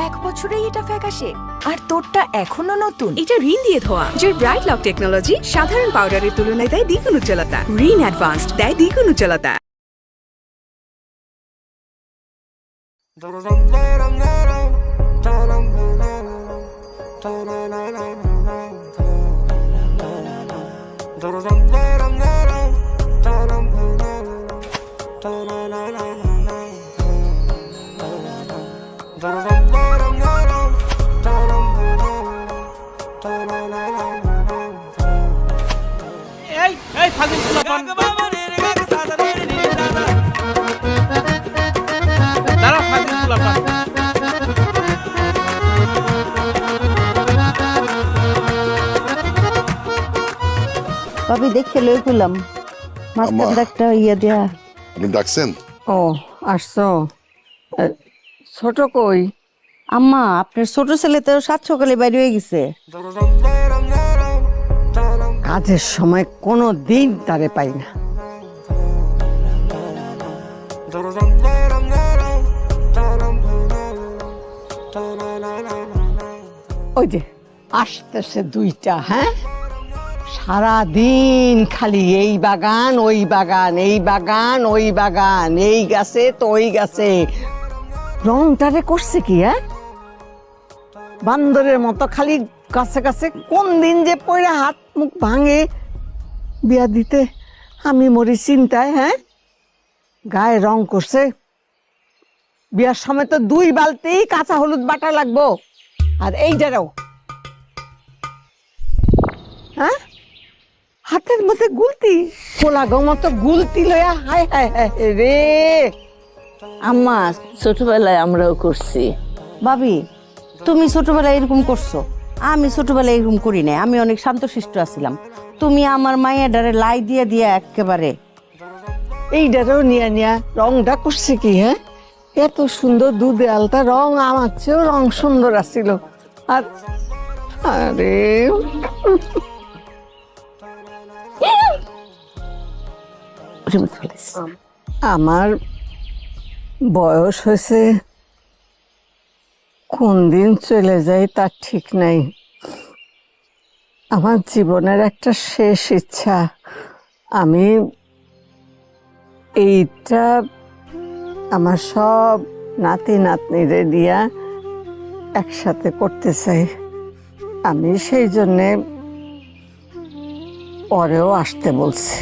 1 বছরেই এটা ফ্যাকাশে, আর তোরটা এখনো নতুন। এটা রিন দিয়ে ধোয়া, যে ব্রাইট লক টেকনোলজি সাধারণ পাউডারের তুলনায় দেয় দ্বিগুণ উজ্জ্বলতা। রিন অ্যাডভান্সড দেয় দ্বিগুণ উজ্জ্বলতা। এই ফাজিল পোলাপান দাঁড়া ফাজিল পোলাপান ভাবি দেখে লই কইলাম মাস্টার একটা ইয়া দিয়া। আপনি ডাকছেন? ও আসছো। ছোট কই? আম্মা আপনার ছোট ছেলে তো 7 সকালে বাইরে হয়ে গেছে। কাজের সময় কোনো দিন তারে পাই না। ওই যে আসতেছে দুইটা, হ্যাঁ সারা দিন খালি এই বাগান ওই বাগান, এই বাগান ওই বাগান, এই গাছে তো ওই গাছে। রংটারে করছে কি? হ্যাঁ বান্দরের মতো খালি কাছে কাছে, কোন দিন যে পড়ে হাত মুখ ভাঙে বিয়া দিতে আমি মরি চিন্তায়। হ্যাঁ গায়ে রং করছে, বিয়ার সময় তো 2 বালতি কাঁচা হলুদ বাটা লাগবো। আর এইটারও হ্যাঁ হাতের মধ্যে গুলতি, পোলা গো মতো গুলতি লয়া। হায় হায় হায় রে। আম্মা ছোটবেলায় আমরাও করছি। ভাবি তুমি ছোটবেলায় এরকম করছো, আমি ছোটবেলায় এরকম করি নাই। আমি অনেক শান্তশিষ্ট আছিলাম। তুমি আমার মায়ের লাই দিয়ে দিয়া একেবারে। এইটারও নিয়া নিয়া রংটা করছে কি? হ্যাঁ এত সুন্দর দুধে আলতা রং, আমার চেয়েও রং সুন্দর আসছিল। আর আরে আমার বয়স হয়েছে, কোন দিন চলে যায় তার ঠিক নাই। আমার জীবনের একটা শেষ ইচ্ছা, আমি এইটা আমার সব নাতি নাতনিরে দিয়া একসাথে করতে চাই। আমি সেই জন্যে পরেও আসতে বলছি।